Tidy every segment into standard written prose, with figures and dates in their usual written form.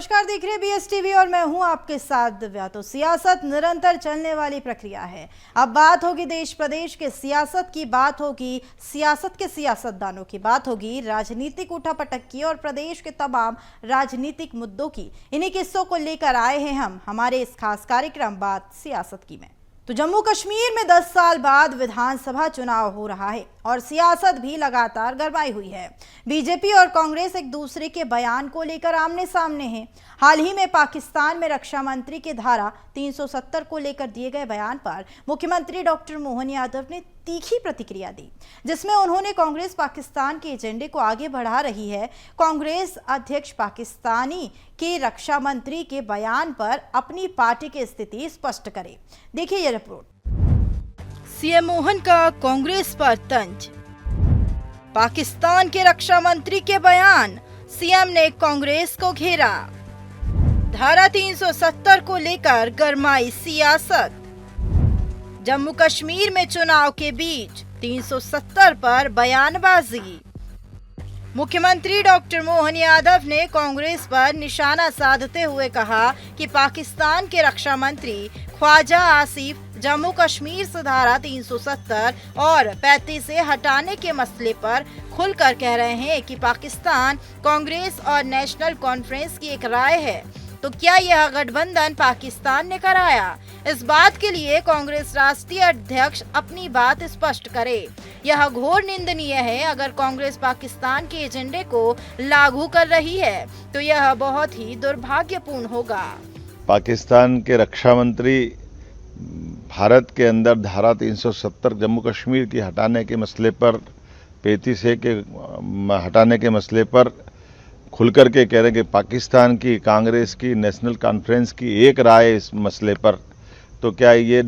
नमस्कार, देख रहे हैं BSTV और मैं हूं आपके साथ दिव्या। तो सियासत निरंतर चलने वाली प्रक्रिया है। अब बात होगी देश प्रदेश के सियासत की, बात होगी सियासत के सियासतदानों की, बात होगी राजनीतिक उठापटक की और प्रदेश के तमाम राजनीतिक मुद्दों की। इन्हीं किस्सों को लेकर आए हैं हम हमारे इस खास कार्यक्रम बात सियासत की में। तो जम्मू कश्मीर में 10 साल बाद विधानसभा चुनाव हो रहा है और सियासत भी लगातार गरमाई हुई है। बीजेपी और कांग्रेस एक दूसरे के बयान को लेकर आमने सामने हैं। हाल ही में पाकिस्तान में रक्षा मंत्री के धारा 370 को लेकर दिए गए बयान पर मुख्यमंत्री डॉक्टर मोहन यादव ने तीखी प्रतिक्रिया दी, जिसमें उन्होंने कांग्रेस पाकिस्तान के एजेंडे को आगे बढ़ा रही है। कांग्रेस अध्यक्ष पाकिस्तानी के रक्षा मंत्री के बयान पर अपनी पार्टी की स्थिति स्पष्ट करे। देखिए ये रिपोर्ट। सीएम मोहन का कांग्रेस पर तंज। पाकिस्तान के रक्षा मंत्री के बयान, सीएम ने कांग्रेस को घेरा। धारा 370 को लेकर गरमाई सियासत। जम्मू कश्मीर में चुनाव के बीच 370 पर बयानबाजी। मुख्यमंत्री डॉक्टर मोहन यादव ने कांग्रेस पर निशाना साधते हुए कहा कि पाकिस्तान के रक्षा मंत्री ख्वाजा आसिफ जम्मू कश्मीर से धारा 370 और 35 से हटाने के मसले पर खुलकर कह रहे हैं कि पाकिस्तान, कांग्रेस और नेशनल कॉन्फ्रेंस की एक राय है। तो क्या यह गठबंधन पाकिस्तान ने कराया? इस बात के लिए कांग्रेस राष्ट्रीय अध्यक्ष अपनी बात स्पष्ट करे। यह घोर निंदनीय है। अगर कांग्रेस पाकिस्तान के एजेंडे को लागू कर रही है तो यह बहुत ही दुर्भाग्यपूर्ण होगा। पाकिस्तान के रक्षा मंत्री भारत के अंदर धारा 370 जम्मू कश्मीर की हटाने के मसले पर, 35 के हटाने के मसले पर खुलकर के कह रहे हैं कि पाकिस्तान की, कांग्रेस की, नेशनल कॉन्फ्रेंस की एक राय इस मसले पर। तो क्या ये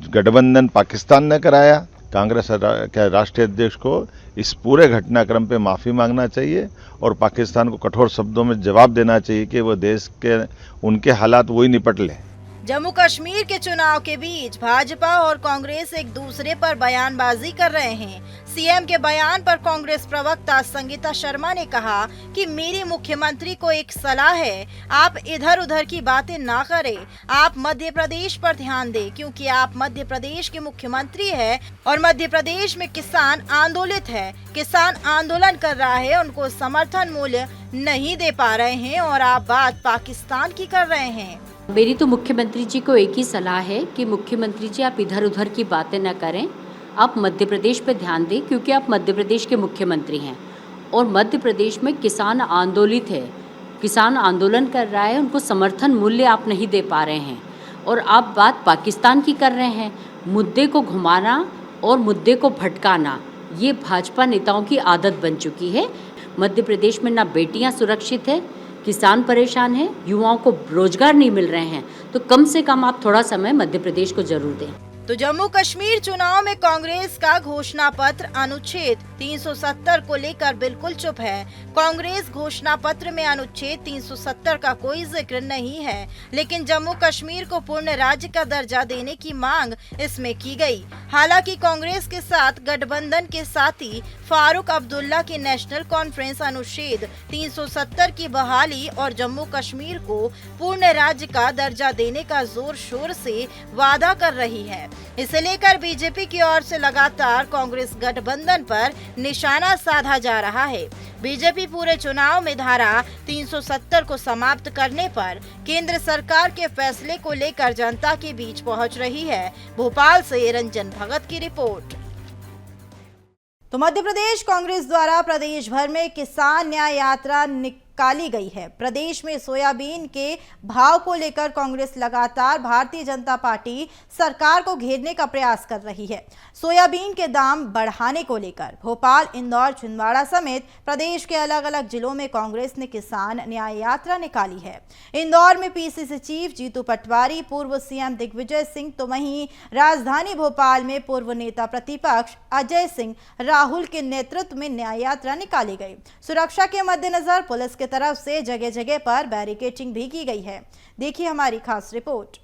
गठबंधन पाकिस्तान ने कराया? कांग्रेस क्या राष्ट्रीय अध्यक्ष को इस पूरे घटनाक्रम पे माफ़ी मांगना चाहिए और पाकिस्तान को कठोर शब्दों में जवाब देना चाहिए कि वो देश के उनके हालात वही निपट ले। जम्मू कश्मीर के चुनाव के बीच भाजपा और कांग्रेस एक दूसरे पर बयानबाजी कर रहे हैं। सीएम के बयान पर कांग्रेस प्रवक्ता संगीता शर्मा ने कहा कि मेरे मुख्यमंत्री को एक सलाह है, आप इधर उधर की बातें ना करें, आप मध्य प्रदेश पर ध्यान दें, क्योंकि आप मध्य प्रदेश के मुख्यमंत्री हैं और मध्य प्रदेश में किसान आंदोलित है, किसान आंदोलन कर रहा है, उनको समर्थन मूल्य नहीं दे पा रहे हैं और आप बात पाकिस्तान की कर रहे हैं। मेरी तो मुख्यमंत्री जी को एक ही सलाह है कि मुख्यमंत्री जी आप इधर उधर की बातें न करें, आप मध्य प्रदेश पे ध्यान दें, क्योंकि आप मध्य प्रदेश के मुख्यमंत्री हैं और मध्य प्रदेश में किसान आंदोलित है, किसान आंदोलन कर रहा है, उनको समर्थन मूल्य आप नहीं दे पा रहे हैं और आप बात पाकिस्तान की कर रहे हैं। मुद्दे को घुमाना और मुद्दे को भटकाना ये भाजपा नेताओं की आदत बन चुकी है। मध्य प्रदेश में ना बेटियाँ सुरक्षित है, किसान परेशान हैं, युवाओं को रोजगार नहीं मिल रहे हैं, तो कम से कम आप थोड़ा समय मध्य प्रदेश को जरूर दें। तो जम्मू कश्मीर चुनाव में कांग्रेस का घोषणा पत्र अनुच्छेद 370 को लेकर बिल्कुल चुप है। कांग्रेस घोषणा पत्र में अनुच्छेद 370 का कोई जिक्र नहीं है, लेकिन जम्मू कश्मीर को पूर्ण राज्य का दर्जा देने की मांग इसमें की गई। हालांकि कांग्रेस के साथ गठबंधन के साथी फारूक अब्दुल्ला की नेशनल कॉन्फ्रेंस अनुच्छेद 370 की बहाली और जम्मू कश्मीर को पूर्ण राज्य का दर्जा देने का जोर शोर से वादा कर रही है। इसे लेकर बीजेपी की ओर से लगातार कांग्रेस गठबंधन पर निशाना साधा जा रहा है। बीजेपी पूरे चुनाव में धारा 370 को समाप्त करने पर केंद्र सरकार के फैसले को लेकर जनता के बीच पहुंच रही है। भोपाल से रंजन भगत की रिपोर्ट। तो मध्य प्रदेश कांग्रेस द्वारा प्रदेश भर में किसान न्याय यात्रा निकाली गई है। प्रदेश में सोयाबीन के भाव को लेकर कांग्रेस लगातार भारतीय जनता पार्टी सरकार को घेरने का प्रयास कर रही है। सोयाबीन के दाम बढ़ाने को लेकर भोपाल, इंदौर, छिंदवाड़ा समेत प्रदेश के अलग अलग जिलों में कांग्रेस ने किसान न्याय यात्रा निकाली है। इंदौर में पीसीसी चीफ जीतू पटवारी, पूर्व सीएम दिग्विजय सिंह, तो वहीं राजधानी भोपाल में पूर्व नेता प्रतिपक्ष अजय सिंह राहुल के नेतृत्व में न्याय यात्रा निकाली गई। सुरक्षा के मद्देनजर पुलिस की तरफ से जगह जगह पर बैरिकेडिंग भी की गई है। देखिए हमारी खास रिपोर्ट।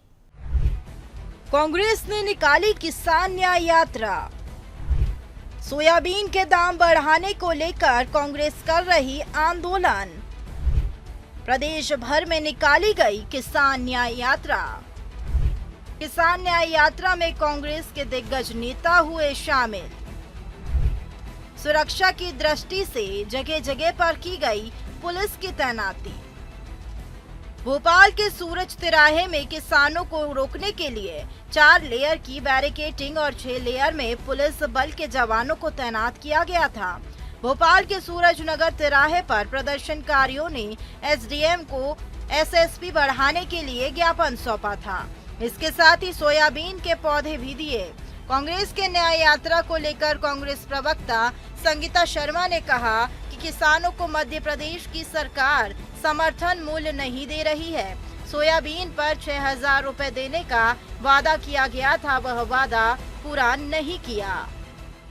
कांग्रेस ने निकाली किसान न्याय यात्रा। सोयाबीन के दाम बढ़ाने को लेकर कांग्रेस कर रही आंदोलन। प्रदेश भर में निकाली गई किसान न्याय यात्रा। किसान न्याय यात्रा में कांग्रेस के दिग्गज नेता हुए शामिल। सुरक्षा की दृष्टि से जगह जगह पर की गई पुलिस की तैनाती। भोपाल के सूरज तिराहे में किसानों को रोकने के लिए 4 लेयर की बैरिकेडिंग और 6 लेयर में पुलिस बल के जवानों को तैनात किया गया था। भोपाल के सूरज नगर तिराहे पर प्रदर्शनकारियों ने एसडीएम को एसएसपी बढ़ाने के लिए ज्ञापन सौंपा था। इसके साथ ही सोयाबीन के पौधे भी दिए। कांग्रेस के न्याय यात्रा को लेकर कांग्रेस प्रवक्ता संगीता शर्मा ने कहा कि किसानों को मध्य प्रदेश की सरकार समर्थन मूल्य नहीं दे रही है। सोयाबीन पर 6,000 रुपए देने का वादा किया गया था, वह वादा पूरा नहीं किया।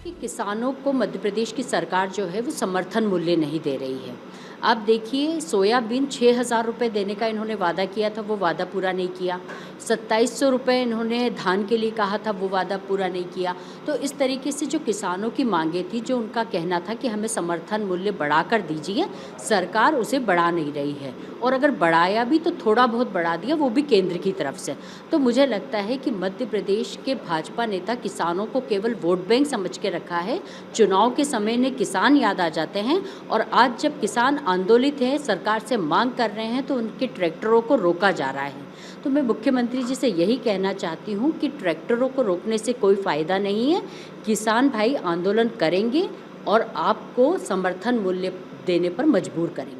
कि किसानों को मध्य प्रदेश की सरकार जो है वो समर्थन मूल्य नहीं दे रही है। आप देखिए, सोयाबीन 6,000 रुपये देने का इन्होंने वादा किया था, वो वादा पूरा नहीं किया। 2700 रुपये इन्होंने धान के लिए कहा था, वो वादा पूरा नहीं किया। तो इस तरीके से जो किसानों की मांगे थी, जो उनका कहना था कि हमें समर्थन मूल्य बढ़ा कर दीजिए, सरकार उसे बढ़ा नहीं रही है। और अगर बढ़ाया भी तो थोड़ा बहुत बढ़ा दिया, वो भी केंद्र की तरफ से। तो मुझे लगता है कि मध्य प्रदेश के भाजपा नेता किसानों को केवल वोट बैंक समझ के रखा है। चुनाव के समय में किसान याद आ जाते हैं, और आज जब किसान आंदोलित हैं, सरकार से मांग कर रहे हैं, तो उनके ट्रैक्टरों को रोका जा रहा है। तो मैं मुख्यमंत्री जी से यही कहना चाहती हूँ कि ट्रैक्टरों को रोकने से कोई फ़ायदा नहीं है। किसान भाई आंदोलन करेंगे और आपको समर्थन मूल्य देने पर मजबूर करेंगे।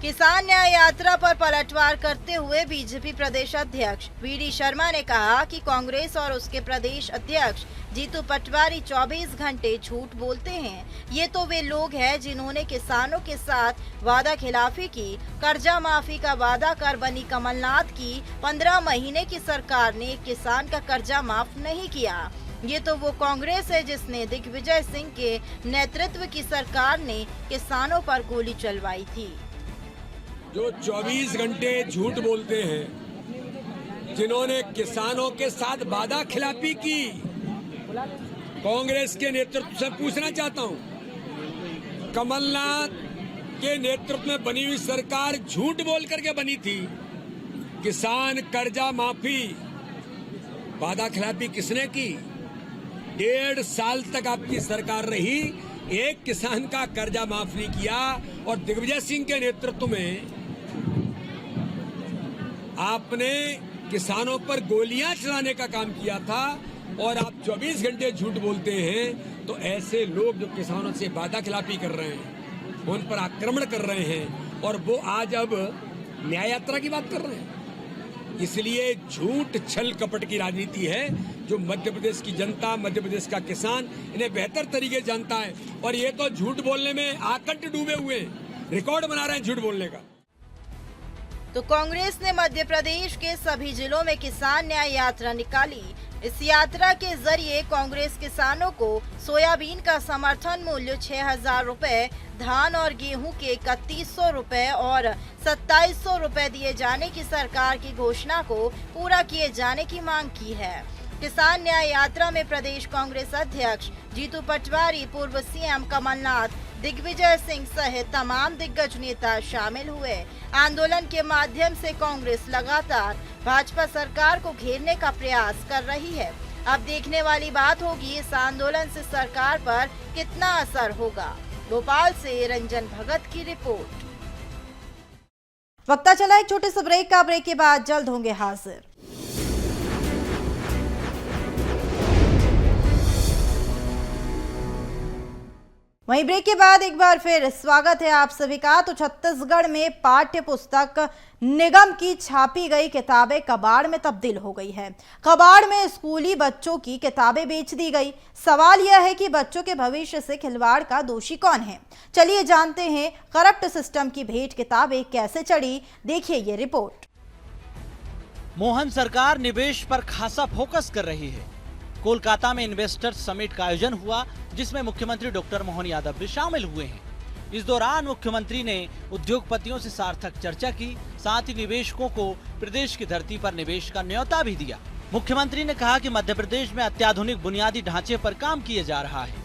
किसान न्याय यात्रा पर पलटवार करते हुए बीजेपी प्रदेश अध्यक्ष वीडी शर्मा ने कहा कि कांग्रेस और उसके प्रदेश अध्यक्ष जीतू पटवारी 24 घंटे झूठ बोलते हैं। ये तो वे लोग हैं जिन्होंने किसानों के साथ वादा खिलाफी की। कर्जा माफी का वादा कर बनी कमलनाथ की 15 महीने की सरकार ने किसान का कर्जा माफ नहीं किया। ये तो वो कांग्रेस है जिसने दिग्विजय सिंह के नेतृत्व की सरकार ने किसानों पर गोली चलवाई थी। जो 24 घंटे झूठ बोलते हैं, जिन्होंने किसानों के साथ वादा खिलाफी की, कांग्रेस के नेतृत्व से पूछना चाहता हूं, कमलनाथ के नेतृत्व में बनी हुई सरकार झूठ बोल करके बनी थी। किसान कर्जा माफी, वादा खिलाफी किसने की? 1.5 साल तक आपकी सरकार रही, एक किसान का कर्जा माफ नहीं किया। और दिग्विजय सिंह के नेतृत्व में आपने किसानों पर गोलियां चलाने का काम किया था। और आप 24 घंटे झूठ बोलते हैं, तो ऐसे लोग जो किसानों से वादा खिलाफी कर रहे हैं, उन पर आक्रमण कर रहे हैं, और वो आज अब न्याय यात्रा की बात कर रहे हैं। इसलिए झूठ छल कपट की राजनीति है, जो मध्य प्रदेश की जनता, मध्य प्रदेश का किसान इन्हें बेहतर तरीके जानता है। और ये तो झूठ बोलने में आकंठ डूबे हुए हैं, रिकॉर्ड बना रहे हैं झूठ बोलने का। तो कांग्रेस ने मध्य प्रदेश के सभी जिलों में किसान न्याय यात्रा निकाली। इस यात्रा के जरिए कांग्रेस किसानों को सोयाबीन का समर्थन मूल्य 6,000 रुपए, धान और गेहूं के 3100 रुपए और 2700 रुपए दिए जाने की सरकार की घोषणा को पूरा किए जाने की मांग की है। किसान न्याय यात्रा में प्रदेश कांग्रेस अध्यक्ष जीतू पटवारी, पूर्व सीएम कमलनाथ, दिग्विजय सिंह सहित तमाम दिग्गज नेता शामिल हुए। आंदोलन के माध्यम से कांग्रेस लगातार भाजपा सरकार को घेरने का प्रयास कर रही है। अब देखने वाली बात होगी इस आंदोलन से सरकार पर कितना असर होगा। भोपाल से रंजन भगत की रिपोर्ट। वक्ता चला एक छोटे से ब्रेक का। ब्रेक के बाद जल्द होंगे हाजिर। वहीं ब्रेक के बाद एक बार फिर स्वागत है आप सभी का। तो छत्तीसगढ़ में पाठ्य पुस्तक निगम की छापी गई किताबें कबाड़ में तब्दील हो गई है। कबाड़ में स्कूली बच्चों की किताबें बेच दी गई। सवाल यह है कि बच्चों के भविष्य से खिलवाड़ का दोषी कौन है? चलिए जानते हैं करप्ट सिस्टम की भेंट किताबें कैसे चढ़ी। देखिए ये रिपोर्ट। मोहन सरकार निवेश पर खासा फोकस कर रही है। कोलकाता में इन्वेस्टर्स समिट का आयोजन हुआ, जिसमें मुख्यमंत्री डॉक्टर मोहन यादव भी शामिल हुए हैं। इस दौरान मुख्यमंत्री ने उद्योगपतियों से सार्थक चर्चा की, साथ ही निवेशकों को प्रदेश की धरती पर निवेश का न्योता भी दिया। मुख्यमंत्री ने कहा कि मध्य प्रदेश में अत्याधुनिक बुनियादी ढांचे पर काम किया जा रहा है,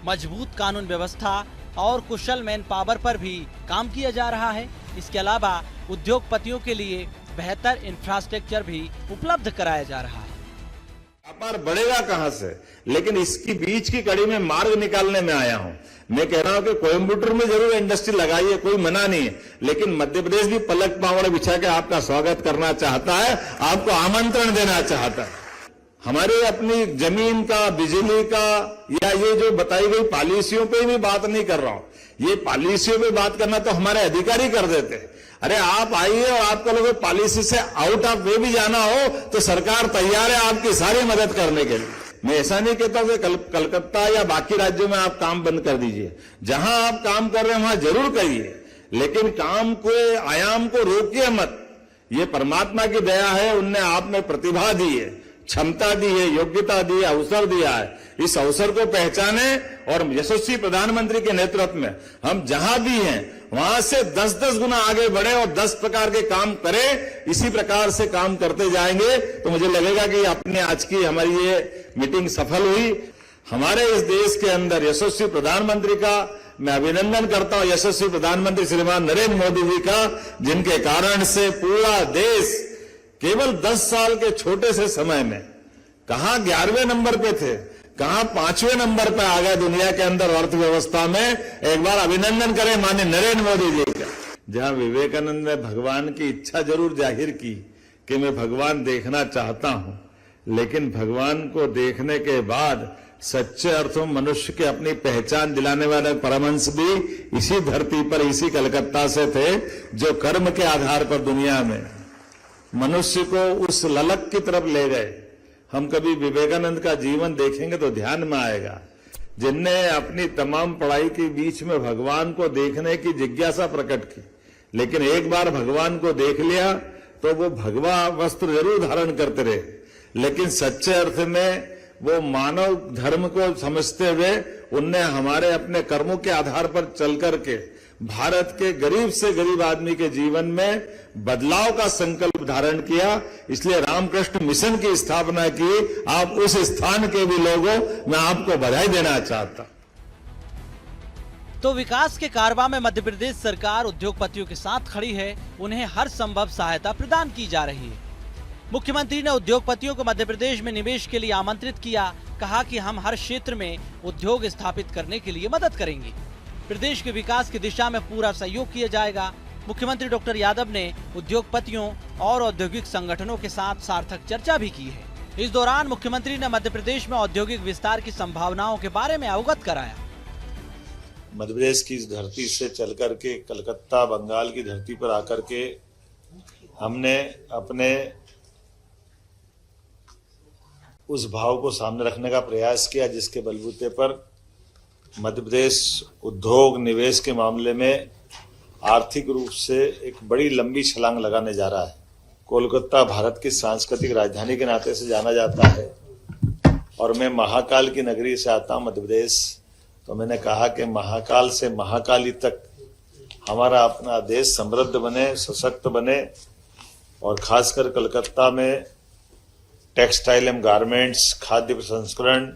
मजबूत कानून व्यवस्था और कुशल मैन पावर पर भी काम किया जा रहा है। इसके अलावा उद्योगपतियों के लिए बेहतर इंफ्रास्ट्रक्चर भी उपलब्ध कराया जा रहा है। व्यापार बढ़ेगा कहां से, लेकिन इसकी बीच की कड़ी में मार्ग निकालने में आया हूं। मैं कह रहा हूं कि कोयम्बटूर में जरूर इंडस्ट्री लगाइए, कोई मना नहीं है, लेकिन मध्य प्रदेश भी पलक पावड़ बिछा के आपका स्वागत करना चाहता है, आपको आमंत्रण देना चाहता है। हमारे अपनी जमीन का, बिजली का, या ये जो बताई गई पॉलिसियों पे भी बात नहीं कर रहा हूं। ये पॉलिसियों पे बात करना तो हमारे अधिकारी कर देते हैं। अरे आप आइए और आपको लोगों को पॉलिसी से आउट ऑफ वे भी जाना हो तो सरकार तैयार है आपकी सारी मदद करने के लिए। मैं ऐसा नहीं कहता कि कलकत्ता या बाकी राज्यों में आप काम बंद कर दीजिए, जहां आप काम कर रहे हैं वहां जरूर करिए, लेकिन काम को, आयाम को रोकिए मत। ये परमात्मा की दया है, उनने आप में प्रतिभा दी है, क्षमता दी है, योग्यता दी है, अवसर दिया है। इस अवसर को पहचाने और यशस्वी प्रधानमंत्री के नेतृत्व में हम जहां भी हैं वहां से 10-10 गुना आगे बढ़े और 10 प्रकार के काम करें। इसी प्रकार से काम करते जाएंगे तो मुझे लगेगा कि अपने आज की हमारी ये मीटिंग सफल हुई। हमारे इस देश के अंदर यशस्वी प्रधानमंत्री का मैं अभिनंदन करता हूं, यशस्वी प्रधानमंत्री श्रीमान नरेंद्र मोदी जी का, जिनके कारण से पूरा देश केवल 10 साल के छोटे से समय में कहां 11वें नंबर पे थे, कहां 5वें नंबर पे आ गए दुनिया के अंदर अर्थव्यवस्था में। एक बार अभिनंदन करें माननीय नरेंद्र मोदी जी का। जहां विवेकानंद ने भगवान की इच्छा जरूर जाहिर की कि मैं भगवान देखना चाहता हूं, लेकिन भगवान को देखने के बाद सच्चे अर्थों मनुष्य के अपनी पहचान दिलाने वाले परमहंस भी इसी धरती पर, इसी कलकत्ता से थे, जो कर्म के आधार पर दुनिया में मनुष्य को उस ललक की तरफ ले गए। हम कभी विवेकानंद का जीवन देखेंगे तो ध्यान में आएगा, जिनने अपनी तमाम पढ़ाई के बीच में भगवान को देखने की जिज्ञासा प्रकट की, लेकिन एक बार भगवान को देख लिया तो वो भगवा वस्त्र जरूर धारण करते रहे, लेकिन सच्चे अर्थ में वो मानव धर्म को समझते हुए उनने हमारे अपने कर्मों के आधार पर चल करके भारत के गरीब से गरीब आदमी के जीवन में बदलाव का संकल्प धारण किया। इसलिए रामकृष्ण मिशन की स्थापना की। आप उस स्थान के भी लोगों, मैं आपको बधाई देना चाहता। तो विकास के कारवां में मध्य प्रदेश सरकार उद्योगपतियों के साथ खड़ी है, उन्हें हर संभव सहायता प्रदान की जा रही है। मुख्यमंत्री ने उद्योगपतियों को मध्य प्रदेश में निवेश के लिए आमंत्रित किया, कहा कि हम हर क्षेत्र में उद्योग स्थापित करने के लिए मदद करेंगे। प्रदेश के विकास की दिशा में पूरा सहयोग किया जाएगा। मुख्यमंत्री डॉक्टर यादव ने उद्योगपतियों और औद्योगिक संगठनों के साथ सार्थक चर्चा भी की है। इस दौरान मुख्यमंत्री ने मध्य प्रदेश में औद्योगिक विस्तार की संभावनाओं के बारे में अवगत कराया। मध्य प्रदेश की इस धरती से चल करके कलकत्ता, बंगाल की धरती पर आकर के हमने अपने उस भाव को सामने रखने का प्रयास किया, जिसके बलबूते पर मध्य प्रदेश उद्योग निवेश के मामले में आर्थिक रूप से एक बड़ी लंबी छलांग लगाने जा रहा है। कोलकाता भारत की सांस्कृतिक राजधानी के नाते से जाना जाता है और मैं महाकाल की नगरी से आता हूं मध्य प्रदेश, तो मैंने कहा कि महाकाल से महाकाली तक हमारा अपना देश समृद्ध बने, सशक्त बने, और खासकर कलकत्ता में टेक्सटाइल एवं गारमेंट्स, खाद्य प्रसंस्करण,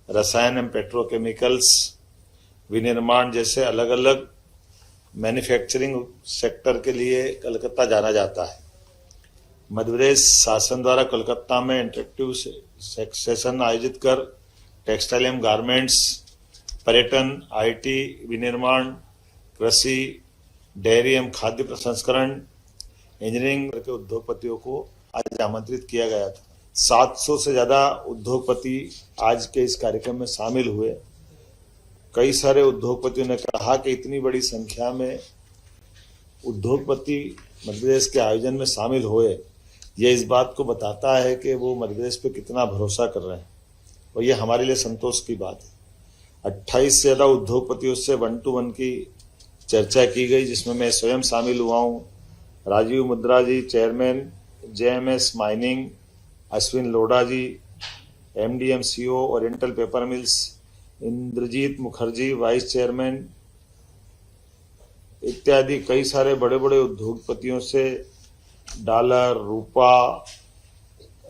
रसायन एवं पेट्रोकेमिकल्स, विनिर्माण जैसे अलग अलग मैन्युफैक्चरिंग सेक्टर के लिए कलकत्ता जाना जाता है। मध्य प्रदेश शासन द्वारा कलकत्ता में इंटरेक्टिव सेशन आयोजित कर टेक्सटाइल एवं गारमेंट्स, पर्यटन, आईटी, विनिर्माण, कृषि, डेयरी एवं खाद्य प्रसंस्करण, इंजीनियरिंग के उद्योगपतियों को आज आमंत्रित किया गया था। 700 से ज्यादा उद्योगपति आज के इस कार्यक्रम में शामिल हुए। कई सारे उद्योगपतियों ने कहा कि इतनी बड़ी संख्या में उद्योगपति मध्य प्रदेश के आयोजन में शामिल हुए, ये इस बात को बताता है कि वो मध्य प्रदेश पे कितना भरोसा कर रहे हैं, और ये हमारे लिए संतोष की बात है। 28 से ज्यादा उद्योगपतियों से 1-to-1 की चर्चा की गई, जिसमें मैं स्वयं शामिल हुआ हूँ। Rajiv Mudra ji chairman JMS mining, Ashwin Lodha ji MD CO oriental paper mills, Indrajit Mukherjee vice chairman इत्यादि कई सारे बड़े बड़े उद्योगपतियों से डॉलर, रूपा,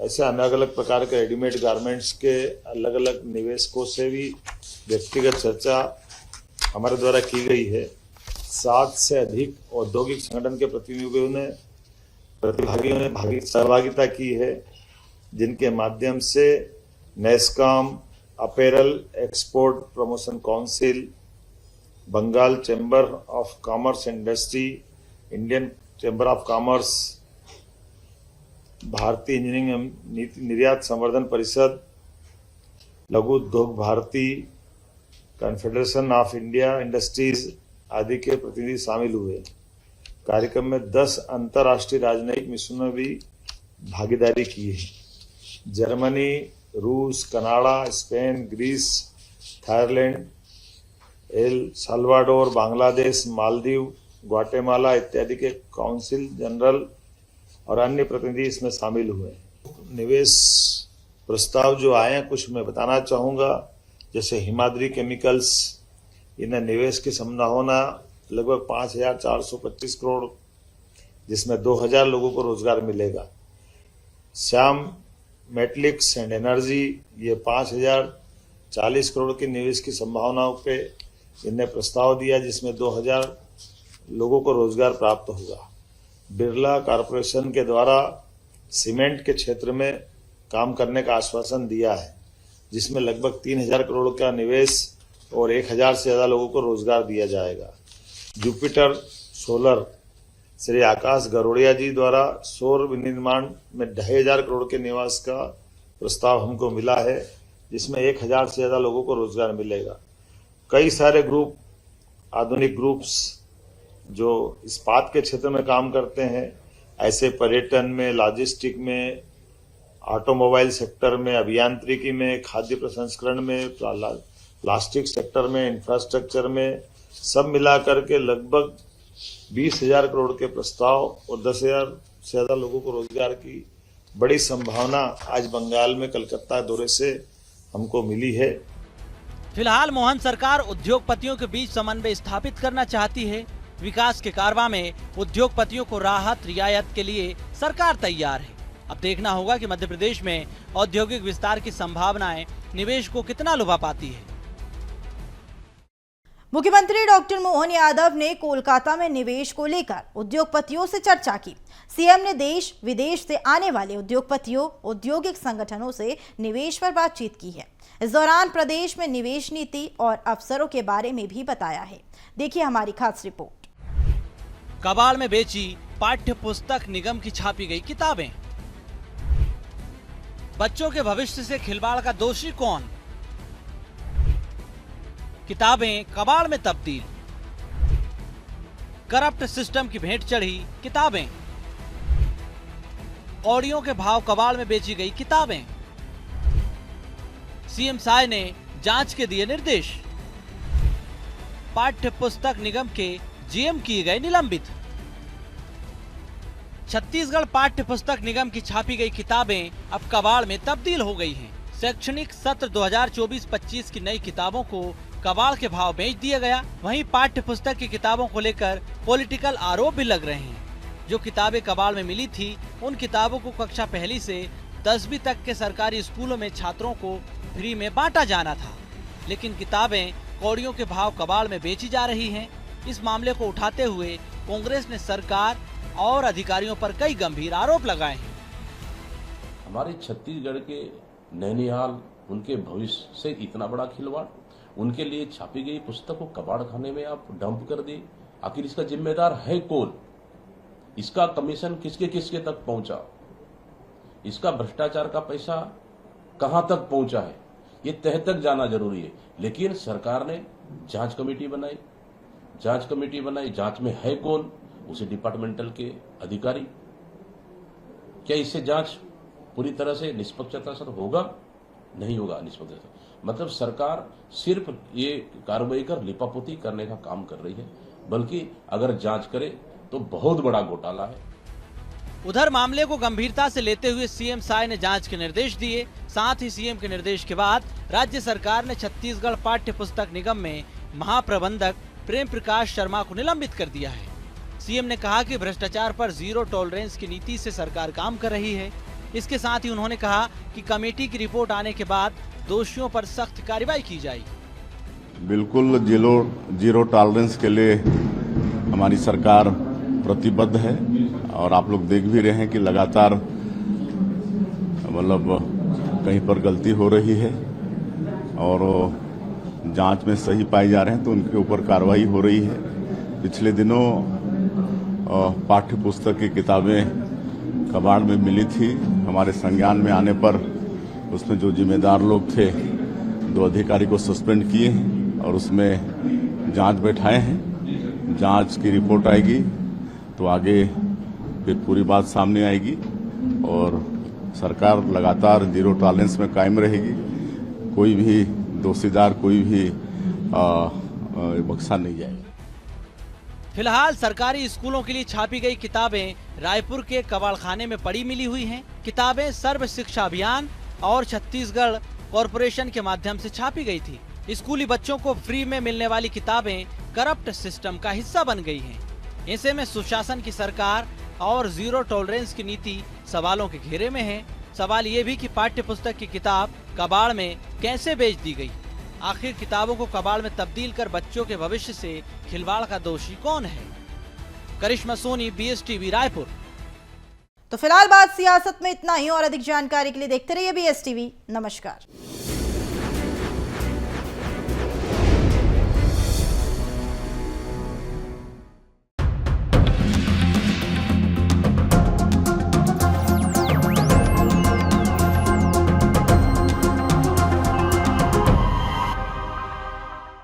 ऐसे अलग अलग प्रकार के रेडीमेड गारमेंट्स के अलग अलग निवेशकों से भी व्यक्तिगत चर्चा हमारे द्वारा की गई है। 60 से अधिक औद्योगिक संगठन के प्रतिभागियों ने सहभागिता की है, जिनके माध्यम से NASSCOM, apparel export promotion council, Bengal chamber of commerce and industry, Indian chamber of commerce, भारतीय इंजीनियरिंग निर्यात संवर्धन परिषद, Laghu Udyog Bharati, confederation of India industries आदि के प्रतिनिधि शामिल हुए। कार्यक्रम में 10 अंतर्राष्ट्रीय राजनयिक मिशनों ने भी भागीदारी की है। जर्मनी, रूस, Canada, Spain, Greece, Thailand, El Salvador, Bangladesh, Maldives, Guatemala इत्यादि के काउंसिल जनरल और अन्य प्रतिनिधि इसमें शामिल हुए। निवेश प्रस्ताव जो आए हैं कुछ मैं बताना चाहूँगा। जैसे हिमाद्री केमिकल्स, इन्हें निवेश की संभावना लगभग 5,425 करोड़, जिसमें 2,000 लोगों को रोजगार मिलेगा। श्याम मेटलिक्स एंड एनर्जी, ये 5,040 करोड़ के निवेश की संभावनाओं पे इन्हें प्रस्ताव दिया, जिसमें 2,000 लोगों को रोजगार प्राप्त होगा। बिरला कॉरपोरेशन के द्वारा सीमेंट के क्षेत्र में काम करने का आश्वासन दिया है, जिसमें लगभग 3,000 करोड़ का निवेश और 1,000 से ज़्यादा लोगों को रोजगार दिया जाएगा। जुपिटर सोलर, श्री आकाश गरोड़िया जी द्वारा सौर विनिर्माण में 2,500 करोड़ के निवेश का प्रस्ताव हमको मिला है, जिसमें 1,000 से ज़्यादा लोगों को रोजगार मिलेगा। कई सारे ग्रुप, आधुनिक ग्रुप्स जो इस्पात के क्षेत्र में काम करते हैं, ऐसे पर्यटन में, लॉजिस्टिक में, ऑटोमोबाइल सेक्टर में, अभियांत्रिकी में, खाद्य प्रसंस्करण में, प्लास्टिक सेक्टर में, इंफ्रास्ट्रक्चर में, सब मिलाकर के लगभग 20,000 करोड़ के प्रस्ताव और 10,000 से ज़्यादा लोगों को रोजगार की बड़ी संभावना आज बंगाल में कलकत्ता दौरे से हमको मिली है। फिलहाल मोहन सरकार उद्योगपतियों के बीच समन्वय स्थापित करना चाहती है। विकास के कारवां में उद्योगपतियों को राहत रियायत के लिए सरकार तैयार है। अब देखना होगा कि मध्य प्रदेश में औद्योगिक विस्तार की संभावनाएं निवेश को कितना लुभा पाती है। मुख्यमंत्री डॉक्टर मोहन यादव ने कोलकाता में निवेश को लेकर उद्योगपतियों से चर्चा की। सीएम ने देश विदेश से आने वाले उद्योगपतियों, औद्योगिक संगठनों से निवेश पर बातचीत की है। इस दौरान प्रदेश में निवेश नीति और अवसरों के बारे में भी बताया है। देखिए हमारी खास रिपोर्ट। कबाड़ में बेची पाठ्य पुस्तक निगम की छापी गई किताबें। बच्चों के भविष्य से खिलवाड़ का दोषी कौन? किताबें कबाड़ में तब्दील। करप्ट सिस्टम की भेंट चढ़ी किताबें। कौड़ियों के भाव कबाड़ में बेची गई किताबें। सीएम साय ने जांच के दिए निर्देश। पाठ्य पुस्तक निगम के जीएम किए गए निलंबित। छत्तीसगढ़ पाठ्य पुस्तक निगम की छापी गई किताबें अब कबाड़ में तब्दील हो गई हैं। शैक्षणिक सत्र 2024-25 की नई किताबों को कबाड़ के भाव बेच दिया गया। वहीं पाठ्य पुस्तक की किताबों को लेकर पॉलिटिकल आरोप भी लग रहे हैं। जो किताबें कबाड़ में मिली थी, उन किताबों को कक्षा 1 से 10वीं तक के सरकारी स्कूलों में छात्रों को फ्री में बांटा जाना था, लेकिन किताबें कौड़ियों के भाव कबाड़ में बेची जा रही हैं। इस मामले को उठाते हुए कांग्रेस ने सरकार और अधिकारियों पर कई गंभीर आरोप लगाए हैं। हमारे छत्तीसगढ़ के नैनीहाल, उनके भविष्य से इतना बड़ा खिलवाड़, उनके लिए छापी गई पुस्तक को कबाड़ खाने में आप डंप कर दिए। आखिर इसका जिम्मेदार है कौन? इसका कमीशन किसके किसके तक पहुंचा? इसका भ्रष्टाचार का पैसा कहां तक पहुंचा है, ये तह तक जाना जरूरी है। लेकिन सरकार ने जांच कमेटी बनाई, जांच में है कौन? उसे डिपार्टमेंटल के अधिकारी। क्या इससे जांच पूरी तरह से निष्पक्षता से होगा? नहीं होगा निष्पक्षता। मतलब सरकार सिर्फ ये कार्रवाई कर लिपापोती करने का काम कर रही है, बल्कि अगर जांच करे तो बहुत बड़ा घोटाला है। उधर मामले को गंभीरता से लेते हुए सीएम साय ने जांच के निर्देश दिए। साथ ही सीएम के निर्देश के बाद राज्य सरकार ने छत्तीसगढ़ पाठ्य पुस्तक निगम में महाप्रबंधक प्रेम प्रकाश शर्मा को निलंबित कर दिया है। सीएम ने कहा कि भ्रष्टाचार पर जीरो टॉलरेंस की नीति से सरकार काम कर रही है। इसके साथ ही उन्होंने कहा कि कमेटी की रिपोर्ट आने के बाद दोषियों पर सख्त कार्रवाई की जाएगी। बिल्कुल जीरो टॉलरेंस के लिए हमारी सरकार प्रतिबद्ध है और आप लोग देख भी रहे हैं कि लगातार मतलब कहीं पर गलती हो रही है और जांच में सही पाए जा रहे हैं तो उनके ऊपर कार्रवाई हो रही है। पिछले दिनों पाठ्य पुस्तक की किताबें कबाड़ में मिली थी। हमारे संज्ञान में आने पर उसमें जो जिम्मेदार लोग थे 2 अधिकारी को सस्पेंड किए हैं और उसमें जांच बैठाए हैं। जांच की रिपोर्ट आएगी तो आगे फिर पूरी बात सामने आएगी और सरकार लगातार जीरो टॉलरेंस में कायम रहेगी। कोई भी दोषीदार कोई भी बख्शा नहीं जाएगा। फिलहाल सरकारी स्कूलों के लिए छापी गई किताबें रायपुर के कबाड़खाने में पड़ी मिली हुई हैं। किताबें सर्व शिक्षा अभियान और छत्तीसगढ़ कॉरपोरेशन के माध्यम से छापी गई थी। स्कूली बच्चों को फ्री में मिलने वाली किताबें करप्ट सिस्टम का हिस्सा बन गई हैं। ऐसे में सुशासन की सरकार और जीरो टॉलरेंस की नीति सवालों के घेरे में है। सवाल ये भी कि पाठ्य पुस्तक की किताब कबाड़ में कैसे बेच दी गई। आखिर किताबों को कबाड़ में तब्दील कर बच्चों के भविष्य से खिलवाड़ का दोषी कौन है? करिश्मा सोनी, BSTV रायपुर। तो फिलहाल बात सियासत में इतना ही और अधिक जानकारी के लिए देखते रहिए BSTV। नमस्कार।